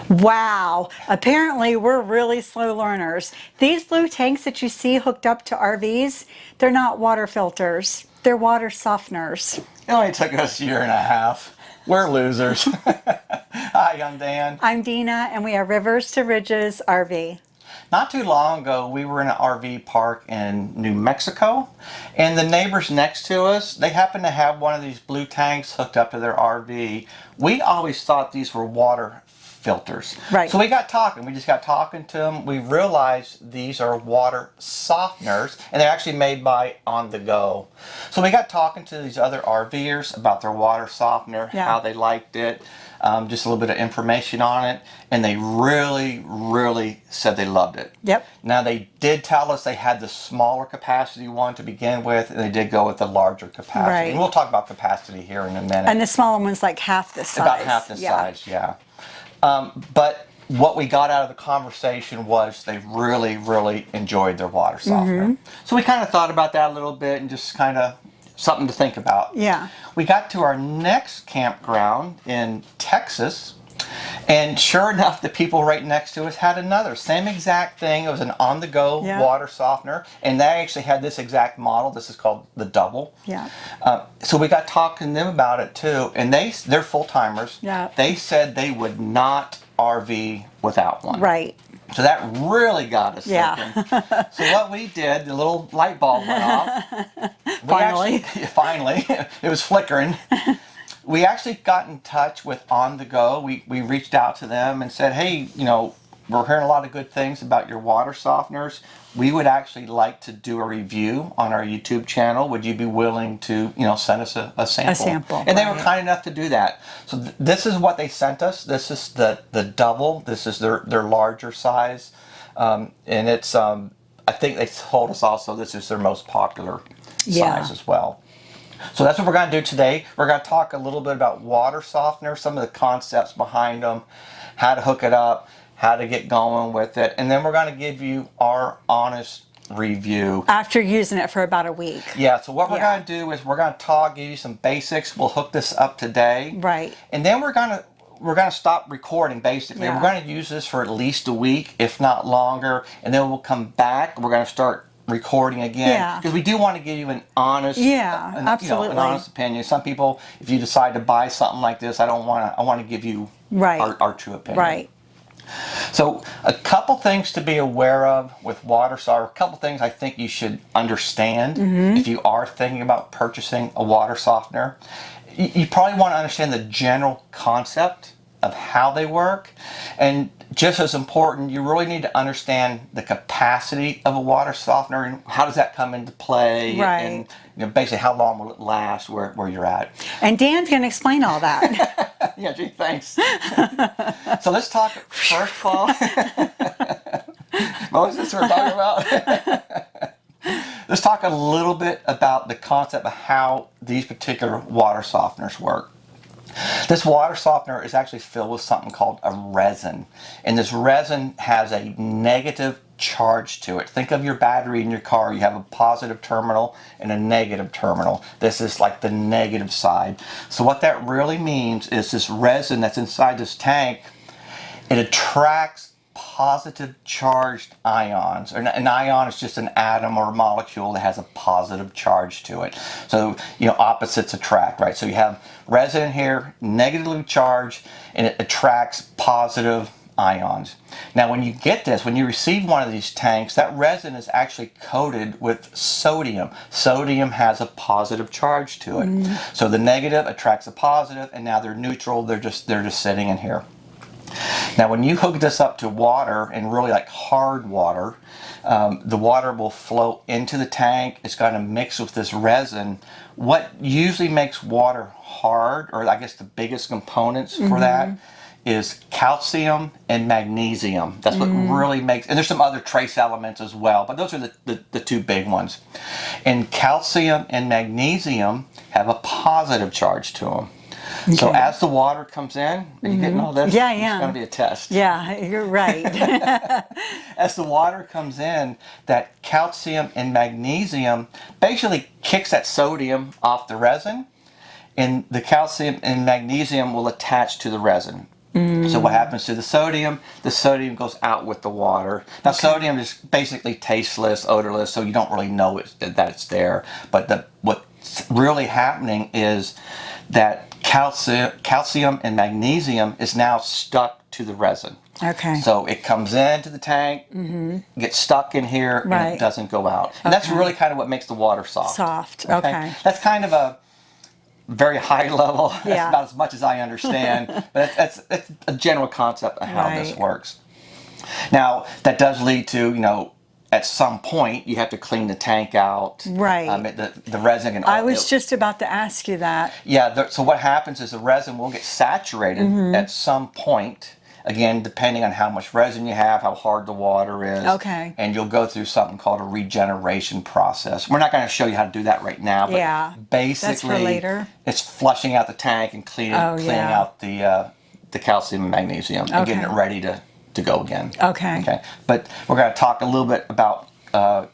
Wow, apparently we're really slow learners. These blue tanks that you see hooked up to RVs, they're not water filters, they're water softeners. It only took us a year and a half. We're losers. Hi, I'm Dan. I'm Dina, and we are Rivers to Ridges RV. Not too long ago, we were in an RV park in New Mexico, and the neighbors next to us, they happened to have one of these blue tanks hooked up to their RV. We always thought these were water filters. Right. So we got talking. We just got talking to them. We realized these are water softeners, and they're actually made by On The Go. So we got talking to these other RVers about their water softener, how they liked it, just a little bit of information on it, and they really said they loved it. Yep. Now they did tell us they had the smaller capacity one to begin with, and they did go with the larger capacity. Right. And we'll talk about capacity here in a minute. And the smaller one's like half the size. About half the size, yeah. But what we got out of the conversation was they really enjoyed their water softener. So we kind of thought about that a little bit and just kind of something to think about. Yeah. We got to our next campground in Texas, and sure enough, the people right next to us had another same exact thing. It was an on-the-go water softener, and they actually had this exact model. This is called the Double. Yeah. So we got talking to them about it too, and they're full-timers. Yeah. They said they would not RV without one. Right. So that really got us Yeah. thinking. So what we did, the little light bulb went off. Finally. Finally, it was flickering. We actually got in touch with On The Go. We reached out to them and said, hey, you know, we're hearing a lot of good things about your water softeners. We would actually like to do a review on our YouTube channel. Would you be willing to, you know, send us a sample? A sample, And they were kind enough to do that. So this is what they sent us. This is the Double. This is their larger size. And it's, I think they told us also this is their most popular size as well. So that's what we're going to do today. We're going to talk a little bit about water softener, some of the concepts behind them, how to hook it up, how to get going with it, and then we're going to give you our honest review. After using it for about a week. Yeah, so what we're going to do is we're going to talk, give you some basics. We'll hook this up today. Right. And then we're going to stop recording basically. We're going to use this for at least a week, if not longer, and then we'll come back. We're going to start recording again because we do want to give you an honest absolutely. You know, an honest opinion. Some people, if you decide to buy something like this, I want to give you our true opinion. Right. So a couple things to be aware of with water softener, a couple things I think you should understand if you are thinking about purchasing a water softener. You probably want to understand the general concept of how they work, and just as important, you really need to understand the capacity of a water softener and how does that come into play, and you know, basically how long will it last where you're at. And Dan's going to explain all that. Yeah, gee, thanks. So let's talk first of all. What was this we're talking about? Let's talk a little bit about the concept of how these particular water softeners work. This water softener is actually filled with something called a resin, and this resin has a negative charge to it. Think of your battery in your car. You have a positive terminal and a negative terminal. This is like the negative side. So what that really means is this resin that's inside this tank, it attracts positive charged ions. An ion is just an atom or a molecule that has a positive charge to it. So, you know, opposites attract, right? So you have resin in here, negatively charged, and it attracts positive ions. Now when you get this, when you receive one of these tanks, that resin is actually coated with sodium. Sodium has a positive charge to it. So the negative attracts a positive, and now they're neutral, they're just sitting in here. Now when you hook this up to water, and really like hard water, the water will flow into the tank. It's going to mix with this resin. What usually makes water hard, or I guess the biggest components for that, is calcium and magnesium. That's what really makes, and there's some other trace elements as well, but those are the two big ones. And calcium and magnesium have a positive charge to them. Okay. So as the water comes in, are you getting all this? Yeah, It's going to be a test. Yeah, you're right. As the water comes in, that calcium and magnesium basically kicks that sodium off the resin, and the calcium and magnesium will attach to the resin. So what happens to the sodium? The sodium goes out with the water. Now sodium is basically tasteless, odorless, so you don't really know that it's there. But what's really happening is that calcium and magnesium is now stuck to the resin. Okay. So it comes into the tank, gets stuck in here, and Right. it doesn't go out. And that's really kind of what makes the water soft. Soft. Okay. That's kind of a very high level. Yeah. That's about as much as I understand, but that's a general concept of how this Right. works. Now, that does lead to, at some point, you have to clean the tank out. Right. The resin and all. I was just about to ask you that. Yeah, so what happens is the resin will get saturated at some point. Again, depending on how much resin you have, how hard the water is. Okay. And you'll go through something called a regeneration process. We're not going to show you how to do that right now, but Yeah, basically that's for later. It's flushing out the tank and cleaning out the calcium and magnesium and getting it ready to go again. Okay. But we're going to talk a little bit about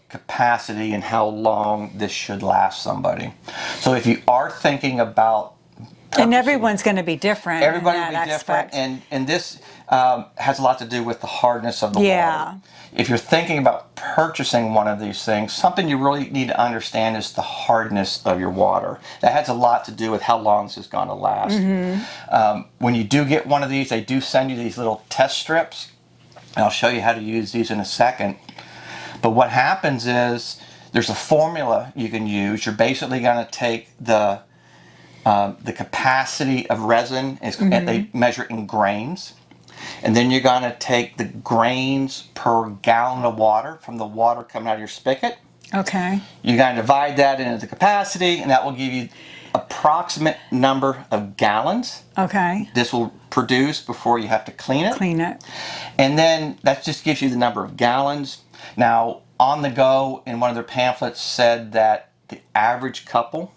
capacity and how long this should last somebody. So if you are thinking about And everyone's going to be different. Everybody in will that be different, aspect. and this has a lot to do with the hardness of the water. If you're thinking about purchasing one of these things, something you really need to understand is the hardness of your water. That has a lot to do with how long this is going to last. When you do get one of these, they do send you these little test strips. And I'll show you how to use these in a second. But what happens is there's a formula you can use. You're basically going to take the capacity of resin, and they measure in grains. And then you're going to take the grains per gallon of water from the water coming out of your spigot. Okay. You're going to divide that into the capacity, and that will give you approximate number of gallons. Okay. This will produce before you have to clean it. Clean it. And then that just gives you the number of gallons. Now, On the Go, in one of their pamphlets, said that the average couple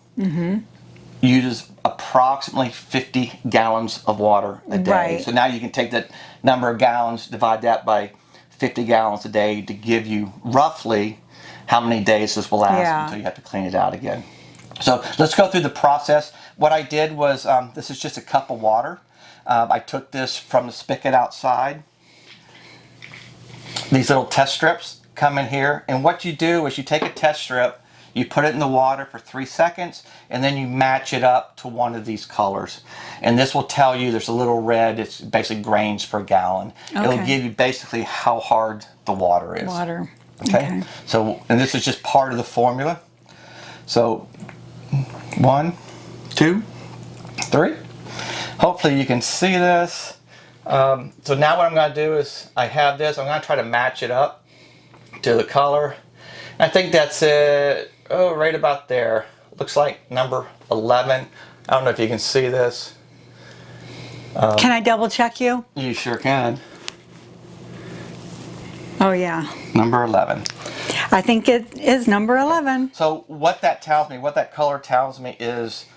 uses approximately 50 gallons of water a day. Right. So now you can take that number of gallons, divide that by 50 gallons a day to give you roughly how many days this will last until you have to clean it out again. So let's go through the process. What I did was, this is just a cup of water. I took this from the spigot outside. These little test strips come in here, and what you do is you take a test strip, you put it in the water for 3 seconds, and then you match it up to one of these colors. And this will tell you, there's a little red, it's basically grains per gallon. Okay. It'll give you basically how hard the water is. Water. Okay? So, and this is just part of the formula. So, 1, 2, 3. Hopefully you can see this. So now what I'm going to do is, I have this, I'm going to try to match it up to the color. I think that's it. Oh, right about there. Looks like number 11. I don't know if you can see this. Can I double check you? You sure can. Oh, yeah. Number 11. I think it is number 11. So what that tells me, what that color tells me is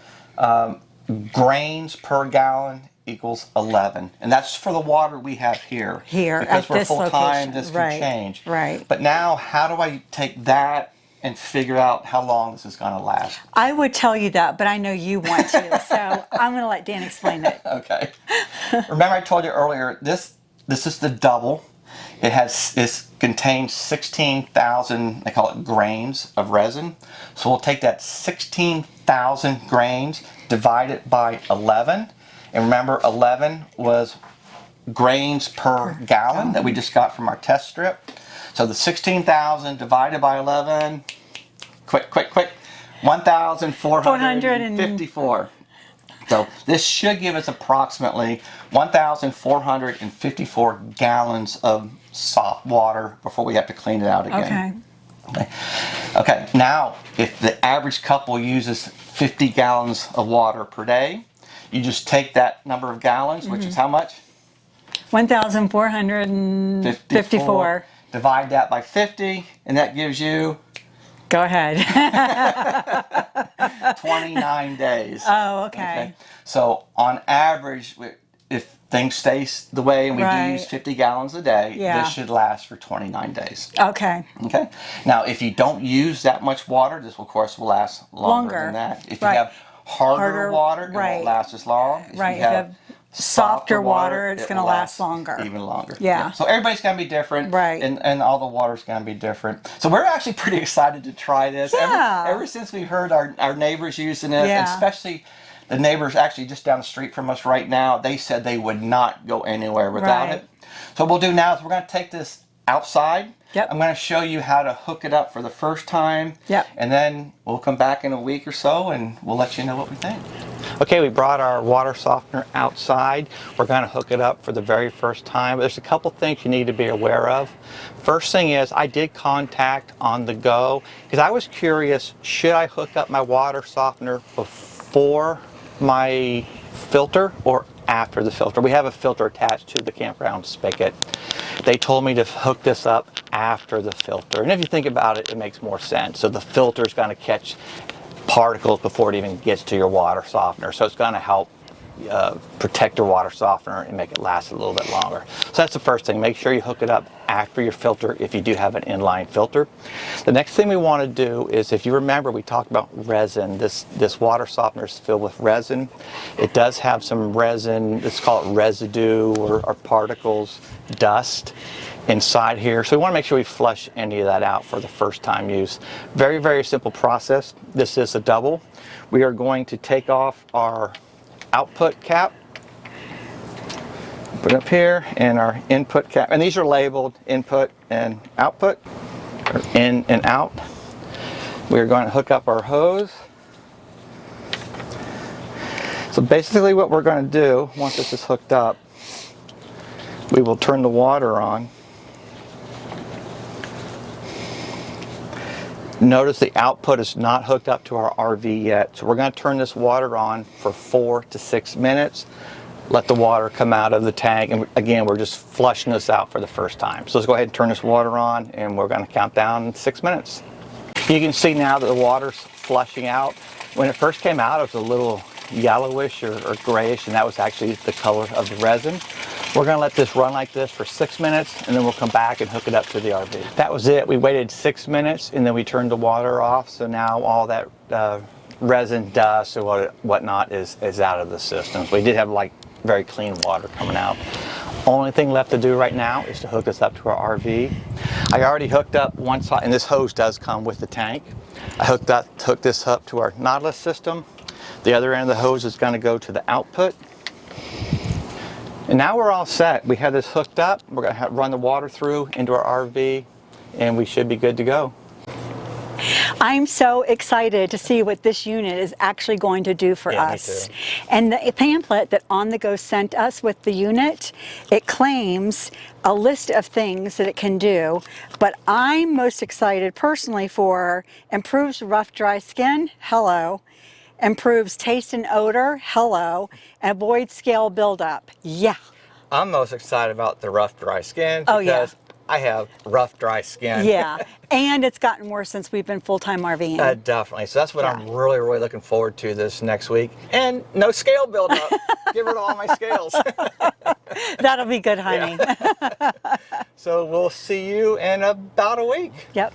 grains per gallon equals 11. And that's for the water we have here. Here, because at we're this full time, location. this can Right, change. right. But now, how do I take that and figure out how long this is going to last? I would tell you that, but I know you want to, so I'm going to let Dan explain it. Okay. Remember I told you earlier, this is the double. It contains 16,000, they call it grains of resin. So we'll take that 16,000 grains, divide it by 11. And remember, 11 was grains per gallon that we just got from our test strip. So the 16,000 divided by 11, quick, 1,454. So this should give us approximately 1,454 gallons of soft water before we have to clean it out again. Okay, now if the average couple uses 50 gallons of water per day, you just take that number of gallons, which is how much? 1,454. Divide that by 50, and that gives you Go ahead. 29 days. Oh, okay. So on average, if things stay the way and we do use Right. 50 gallons a day, Yeah. this should last for 29 days. Okay. Okay. Now, if you don't use that much water, this of course will last longer than that. If you Right. have harder Harder, water, it right. won't last as long. If Right, you have softer water, it's going to last longer. Even longer. Yeah. So everybody's going to be different. Right. And all the water's going to be different. So we're actually pretty excited to try this. Yeah. Ever since we heard our neighbors using this, Yeah. and especially the neighbors actually just down the street from us right now, they said they would not go anywhere without it. So what we'll do now is we're going to take this outside. Yep. I'm going to show you how to hook it up for the first time. Yep. And then we'll come back in a week or so and we'll let you know what we think. Okay, we brought our water softener outside. We're going to hook it up for the very first time. There's a couple things you need to be aware of. First thing is I did contact On the Go because I was curious, should I hook up my water softener before my filter or after the filter? We have a filter attached to the campground spigot. They told me to hook this up after the filter. And if you think about it, it makes more sense. So the filter is going to catch particles before it even gets to your water softener. So it's going to help protect your water softener and make it last a little bit longer. So that's the first thing. Make sure you hook it up after your filter if you do have an inline filter. The next thing we want to do is, if you remember, we talked about resin. This water softener is filled with resin. It does have some resin, let's call it residue or particles, dust inside here. So we want to make sure we flush any of that out for the first time use. Very, very simple process. This is a double. We are going to take off our output cap, put it up here, and our input cap, and these are labeled input and output, or in and out. We're going to hook up our hose. So basically what we're going to do, once this is hooked up, we will turn the water on. Notice the output is not hooked up to our RV yet, so we're going to turn this water on for 4 to 6 minutes. Let the water come out of the tank, and again, we're just flushing this out for the first time. So let's go ahead and turn this water on, and we're going to count down 6 minutes. You can see now that the water's flushing out. When it first came out, it was a little yellowish or grayish, and that was actually the color of the resin. We're going to let this run like this for 6 minutes, and then we'll come back and hook it up to the RV. That was it. We waited 6 minutes, and then we turned the water off, so now all that resin dust or whatnot is out of the system. So we did have like very clean water coming out. Only thing left to do right now is to hook this up to our RV. I already hooked up one side, and this hose does come with the tank. I hooked this up to our Nautilus system. The other end of the hose is going to go to the output. And now we're all set. We have this hooked up. We're going to run the water through into our RV, and we should be good to go. I'm so excited to see what this unit is actually going to do for us. Me too. And the pamphlet that On the Go sent us with the unit, it claims a list of things that it can do, but I'm most excited personally for improves rough, dry skin, hello. Improves taste and odor, hello. Avoids scale buildup, yeah. I'm most excited about the rough, dry skin because I have rough, dry skin. Yeah, and it's gotten worse since we've been full-time RVing. Definitely. So that's what I'm really, really looking forward to this next week. And no scale buildup. Get rid of all my scales. That'll be good, honey. Yeah. So we'll see you in about a week. Yep.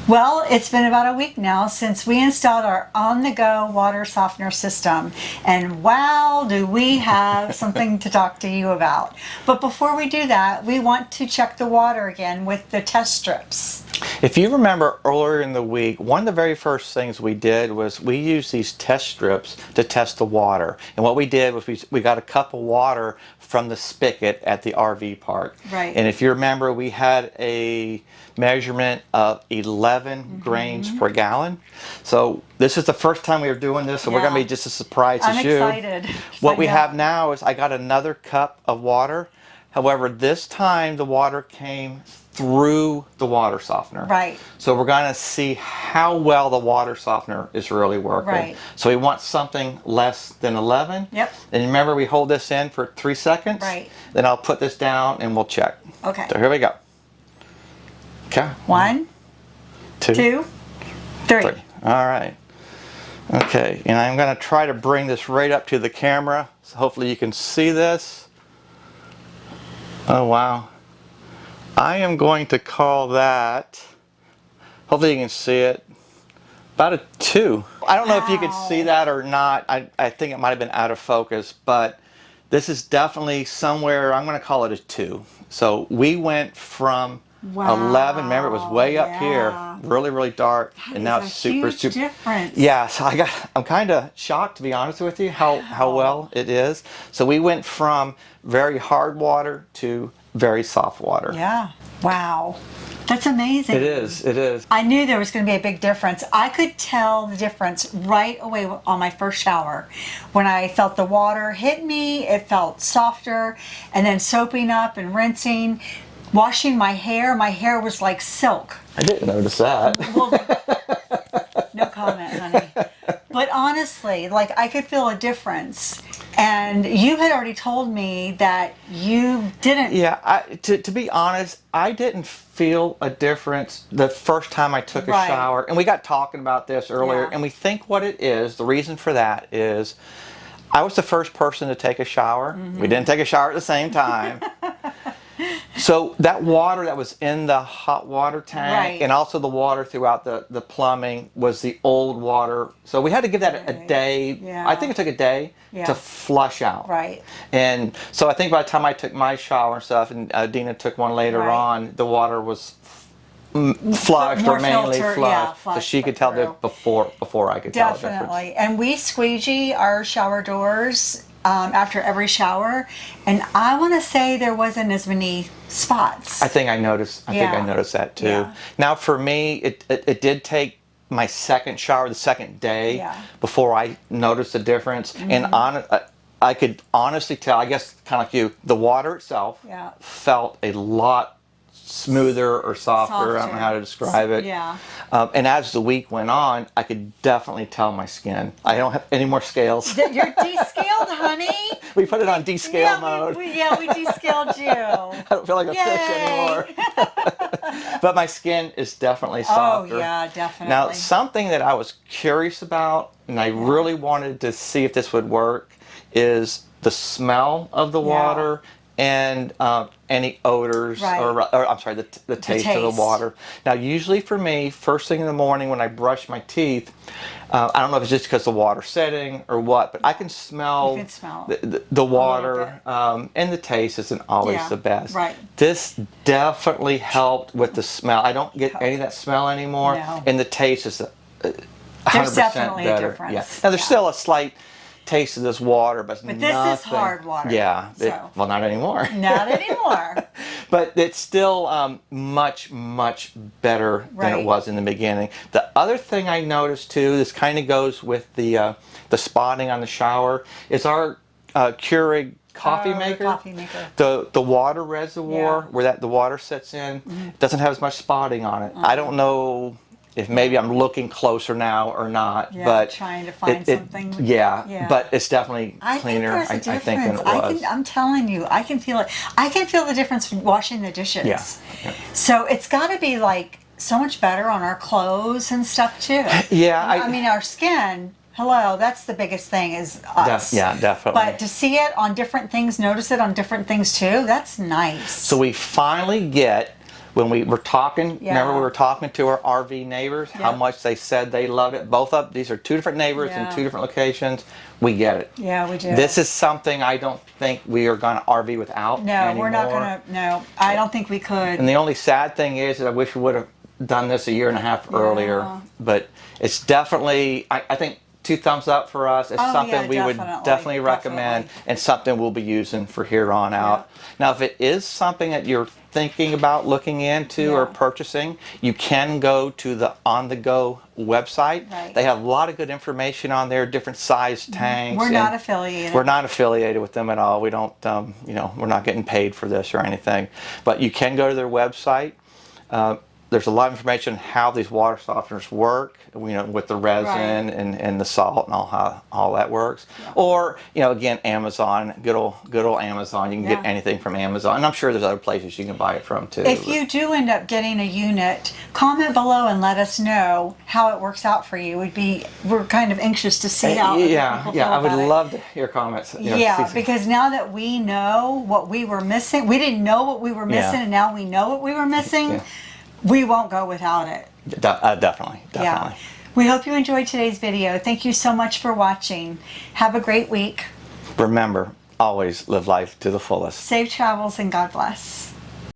Well, it's been about a week now since we installed our on-the-go water softener system, and wow, do we have something to talk to you about. But before we do that, we want to check the water again with the test strips. If you remember earlier in the week, one of the very first things we did was we used these test strips to test the water. And what we did was we got a cup of water from the spigot at the RV park. Right. And if you remember, we had a measurement of 11 grains per gallon. So this is the first time we were doing this, so we're going to be just as surprised as you. I'm excited. What we have now is I got another cup of water. However, this time the water came through the water softener. Right. So we're going to see how well the water softener is really working. Right. So we want something less than 11. Yep. And remember, we hold this in for 3 seconds. Right. Then I'll put this down and we'll check. Okay. So here we go. Okay. 1, 2, 3. All right. Okay, and I'm going to try to bring this right up to the camera, so hopefully you can see this. Oh wow. I am going to call that, hopefully you can see it, about a 2. I don't know if you could see that or not. I think it might have been out of focus, but This is definitely somewhere, I'm going to call it a 2. So we went from Wow, 11, remember it was way up here, yeah. really, really dark, That and is now a it's super, huge super. difference. Yeah, so I'm kind of shocked, to be honest with you, how Wow. well it is. So we went from very hard water to very soft water. Yeah. Wow. That's amazing. It is, it is. I knew there was going to be a big difference. I could tell the difference right away on my first shower. When I felt the water hit me, it felt softer, and then soaping up and rinsing. Washing my hair was like silk. I didn't notice that. Well, no comment, honey. But honestly, like I could feel a difference. And you had already told me that you didn't. Yeah, to be honest, I didn't feel a difference the first time I took a Right. shower. And we got talking about this earlier, Yeah. and we think what it is, the reason for that is I was the first person to take a shower. We didn't take a shower at the same time. So that water that was in the hot water tank Right. and also the water throughout the plumbing was the old water. So we had to give that a Right. day. Yeah. I think it took a day Yeah. to flush out. Right. And so I think by the time I took my shower and stuff, and Dina took one later Right. on, the water was flushed More or mainly filter, flushed. yeah, So flushed she could tell through. that before I could tell the difference. Definitely. And we squeegee our shower doors after every shower. And I want to say there wasn't as many spots. I think I noticed. I think I Yeah. noticed that too. Yeah. Now for me, it did take my second shower, the second day, Yeah. before I noticed the difference. And I could honestly tell. I guess kind of like you, the water itself Yeah. felt a lot smoother or softer. I don't know how to describe it. Yeah. And as the week went on, I could definitely tell my skin. I don't have any more scales. You're descaled, honey. We put it on descale mode. We descaled you. I don't feel like a fish Yay. anymore. But my skin is definitely Oh, softer. yeah, definitely. Now, something that I was curious about, and I really wanted to see if this would work, is the smell of the water and any odors, Right. or I'm sorry, the taste of the taste. water. Now, usually for me, first thing in the morning when I brush my teeth, I don't know if it's just because the water's setting or what, but I can smell, You can smell the water, and the taste isn't always Yeah, the best. right. This definitely helped with the smell. I don't get any of that smell anymore, No. and the taste is 100% There's definitely a better. difference. Yeah. Now there's Yeah. still a slight taste of this water, but But this is hard water, Yeah. so. Well, not anymore. Not anymore. But it's still much, much better than Right. it was in the beginning. The other thing I noticed too, this kind of goes with the spotting on the shower, is our Keurig coffee Oh, the maker. coffee maker. The water reservoir Yeah. where the water sits in doesn't have as much spotting on it. I don't know if maybe I'm looking closer now or not, Yeah, but trying to find something. Yeah, Yeah. but it's definitely I cleaner. think there's a I think than difference. it was. I'm telling you, I can feel it. I can feel the difference washing the dishes. Yeah. Yeah. So it's got to be like so much better on our clothes and stuff too. Yeah, I mean, our skin. Hello, that's the biggest thing is us. Yeah, definitely. But to see it on different things, notice it on different things too, that's nice. So we finally get, when we were talking, Yeah. remember we were talking to our RV neighbors, how Yep. much they said they loved it. These are two different neighbors in Yeah. two different locations. We get it. Yeah, we do. This is something I don't think we are going to RV without No, anymore. we're not gonna. No, I don't think we could. And the only sad thing is that I wish we would have done this a year and a half earlier. But it's definitely, I think, 2 thumbs up for us. It's Oh, something yeah, we would definitely recommend and something we'll be using for here on out. Now, if it is something that you're thinking about looking into or Yeah. purchasing, you can go to the On The Go website. Right. They have a lot of good information on there, different size tanks. We're and not affiliated. We're not affiliated with them at all. We don't, we're not getting paid for this or anything. But you can go to their website. There's a lot of information on how these water softeners work, with the resin and the salt and all that works. Yeah. Or, again, Amazon, good old Amazon. You can get anything from Amazon. And I'm sure there's other places you can buy it from too. If you do end up getting a unit, comment below and let us know how it works out for you. We're kind of anxious to see how other people feel I would about it. love to hear comments. Because now that we know what we were missing, we didn't know what we were missing, and now we know what we were missing. Yeah. We won't go without it. Definitely. Yeah. We hope you enjoyed today's video. Thank you so much for watching. Have a great week. Remember, always live life to the fullest. Safe travels and God bless.